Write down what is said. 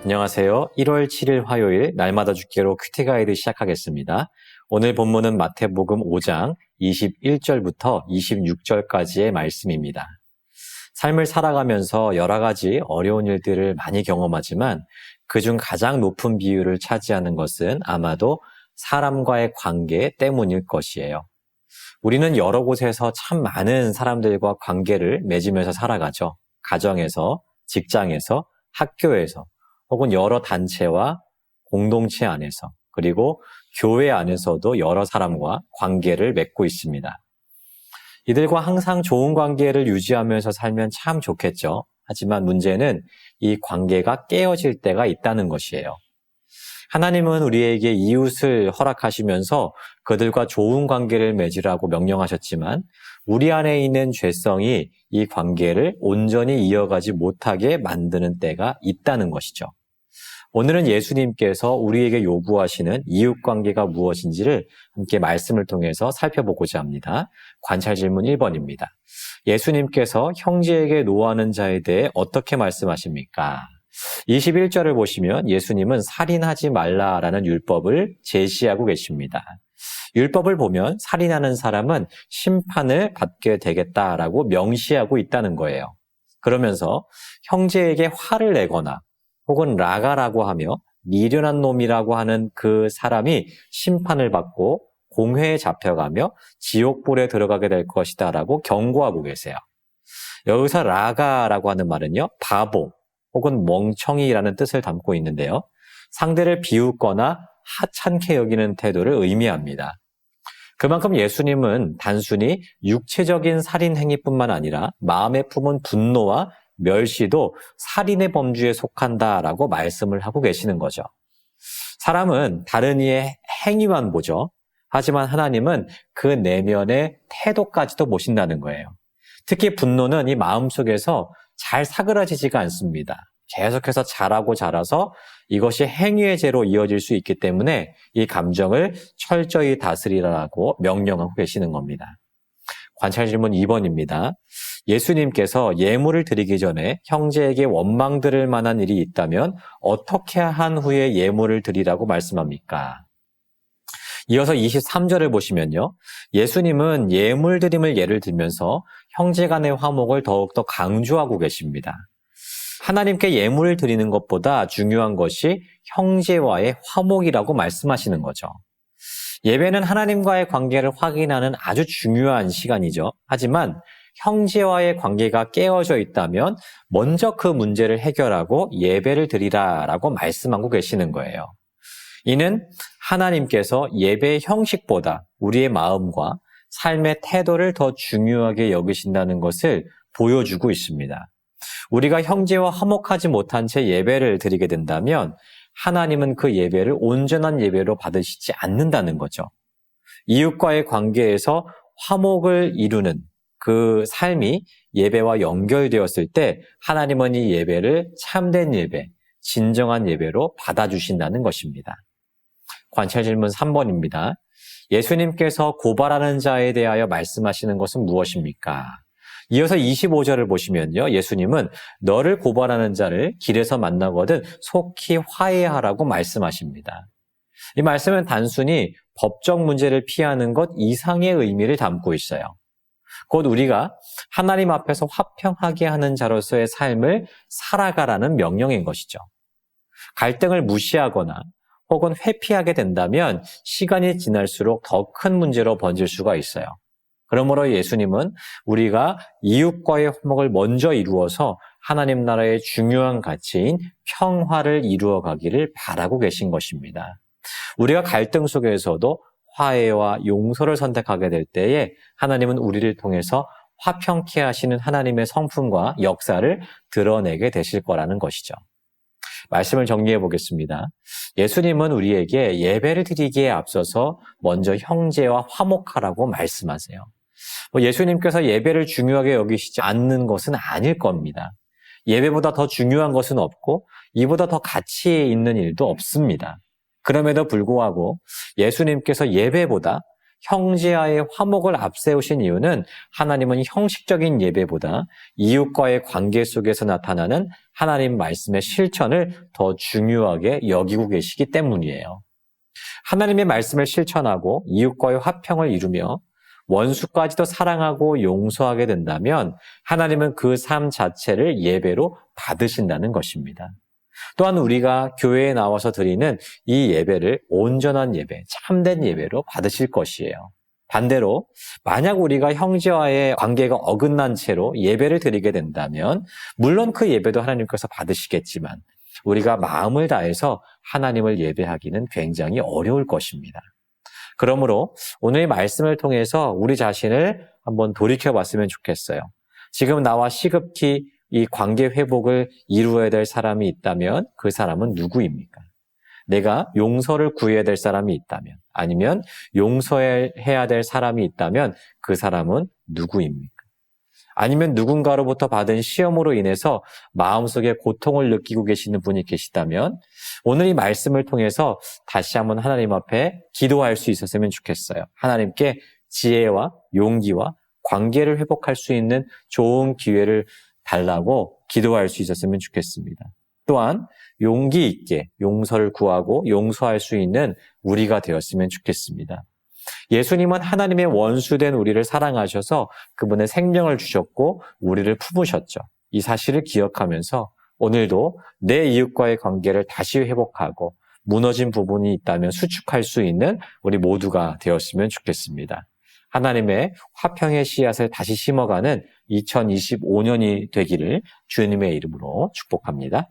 안녕하세요. 1월 7일 화요일 날마다 죽기로 큐티 가이드 시작하겠습니다. 오늘 본문은 마태복음 5장 21절부터 26절까지의 말씀입니다. 삶을 살아가면서 여러 가지 어려운 일들을 많이 경험하지만 그중 가장 높은 비율을 차지하는 것은 아마도 사람과의 관계 때문일 것이에요. 우리는 여러 곳에서 참 많은 사람들과 관계를 맺으면서 살아가죠. 가정에서, 직장에서, 학교에서, 혹은 여러 단체와 공동체 안에서, 그리고 교회 안에서도 여러 사람과 관계를 맺고 있습니다. 이들과 항상 좋은 관계를 유지하면서 살면 참 좋겠죠. 하지만 문제는 이 관계가 깨어질 때가 있다는 것이에요. 하나님은 우리에게 이웃을 허락하시면서 그들과 좋은 관계를 맺으라고 명령하셨지만 우리 안에 있는 죄성이 이 관계를 온전히 이어가지 못하게 만드는 때가 있다는 것이죠. 오늘은 예수님께서 우리에게 요구하시는 이웃관계가 무엇인지를 함께 말씀을 통해서 살펴보고자 합니다. 관찰 질문 1번입니다. 예수님께서 형제에게 노하는 자에 대해 어떻게 말씀하십니까? 21절을 보시면 예수님은 살인하지 말라라는 율법을 제시하고 계십니다. 율법을 보면 살인하는 사람은 심판을 받게 되겠다라고 명시하고 있다는 거예요. 그러면서 형제에게 화를 내거나 혹은 라가라고 하며 미련한 놈이라고 하는 그 사람이 심판을 받고 공회에 잡혀가며 지옥불에 들어가게 될 것이다라고 경고하고 계세요. 여기서 라가라고 하는 말은요, 바보 혹은 멍청이라는 뜻을 담고 있는데요. 상대를 비웃거나 하찮게 여기는 태도를 의미합니다. 그만큼 예수님은 단순히 육체적인 살인 행위뿐만 아니라 마음에 품은 분노와 멸시도 살인의 범주에 속한다라고 말씀을 하고 계시는 거죠. 사람은 다른 이의 행위만 보죠. 하지만 하나님은 그 내면의 태도까지도 보신다는 거예요. 특히 분노는 이 마음속에서 잘 사그라지지가 않습니다. 계속해서 자라서 이것이 행위의 죄로 이어질 수 있기 때문에 이 감정을 철저히 다스리라고 명령하고 계시는 겁니다. 관찰 질문 2번입니다. 예수님께서 예물을 드리기 전에 형제에게 원망 들을 만한 일이 있다면 어떻게 한 후에 예물을 드리라고 말씀합니까? 이어서 23절을 보시면요. 예수님은 예물 드림을 예를 들면서 형제 간의 화목을 더욱더 강조하고 계십니다. 하나님께 예물을 드리는 것보다 중요한 것이 형제와의 화목이라고 말씀하시는 거죠. 예배는 하나님과의 관계를 확인하는 아주 중요한 시간이죠. 하지만 형제와의 관계가 깨어져 있다면 먼저 그 문제를 해결하고 예배를 드리라라고 말씀하고 계시는 거예요. 이는 하나님께서 예배의 형식보다 우리의 마음과 삶의 태도를 더 중요하게 여기신다는 것을 보여주고 있습니다. 우리가 형제와 화목하지 못한 채 예배를 드리게 된다면 하나님은 그 예배를 온전한 예배로 받으시지 않는다는 거죠. 이웃과의 관계에서 화목을 이루는 그 삶이 예배와 연결되었을 때 하나님은 이 예배를 참된 예배, 진정한 예배로 받아주신다는 것입니다. 관찰 질문 3번입니다. 예수님께서 고발하는 자에 대하여 말씀하시는 것은 무엇입니까? 이어서 25절을 보시면요. 예수님은 너를 고발하는 자를 길에서 만나거든 속히 화해하라고 말씀하십니다. 이 말씀은 단순히 법적 문제를 피하는 것 이상의 의미를 담고 있어요. 곧 우리가 하나님 앞에서 화평하게 하는 자로서의 삶을 살아가라는 명령인 것이죠. 갈등을 무시하거나 혹은 회피하게 된다면 시간이 지날수록 더 큰 문제로 번질 수가 있어요. 그러므로 예수님은 우리가 이웃과의 화목을 먼저 이루어서 하나님 나라의 중요한 가치인 평화를 이루어 가기를 바라고 계신 것입니다. 우리가 갈등 속에서도 화해와 용서를 선택하게 될 때에 하나님은 우리를 통해서 화평케 하시는 하나님의 성품과 역사를 드러내게 되실 거라는 것이죠. 말씀을 정리해 보겠습니다. 예수님은 우리에게 예배를 드리기에 앞서서 먼저 형제와 화목하라고 말씀하세요. 예수님께서 예배를 중요하게 여기시지 않는 것은 아닐 겁니다. 예배보다 더 중요한 것은 없고 이보다 더 가치 있는 일도 없습니다. 그럼에도 불구하고 예수님께서 예배보다 형제와의 화목을 앞세우신 이유는 하나님은 형식적인 예배보다 이웃과의 관계 속에서 나타나는 하나님 말씀의 실천을 더 중요하게 여기고 계시기 때문이에요. 하나님의 말씀을 실천하고 이웃과의 화평을 이루며 원수까지도 사랑하고 용서하게 된다면 하나님은 그 삶 자체를 예배로 받으신다는 것입니다. 또한 우리가 교회에 나와서 드리는 이 예배를 온전한 예배, 참된 예배로 받으실 것이에요. 반대로 만약 우리가 형제와의 관계가 어긋난 채로 예배를 드리게 된다면 물론 그 예배도 하나님께서 받으시겠지만 우리가 마음을 다해서 하나님을 예배하기는 굉장히 어려울 것입니다. 그러므로 오늘 말씀을 통해서 우리 자신을 한번 돌이켜봤으면 좋겠어요. 지금 나와 시급히 이 관계 회복을 이루어야 될 사람이 있다면 그 사람은 누구입니까? 내가 용서를 구해야 될 사람이 있다면, 아니면 용서해야 될 사람이 있다면 그 사람은 누구입니까? 아니면 누군가로부터 받은 시험으로 인해서 마음속에 고통을 느끼고 계시는 분이 계시다면 오늘 이 말씀을 통해서 다시 한번 하나님 앞에 기도할 수 있었으면 좋겠어요. 하나님께 지혜와 용기와 관계를 회복할 수 있는 좋은 기회를 달라고 기도할 수 있었으면 좋겠습니다. 또한 용기 있게 용서를 구하고 용서할 수 있는 우리가 되었으면 좋겠습니다. 예수님은 하나님의 원수된 우리를 사랑하셔서 그분의 생명을 주셨고 우리를 품으셨죠. 이 사실을 기억하면서 오늘도 내 이웃과의 관계를 다시 회복하고 무너진 부분이 있다면 수축할 수 있는 우리 모두가 되었으면 좋겠습니다. 하나님의 화평의 씨앗을 다시 심어가는 2025년이 되기를 주님의 이름으로 축복합니다.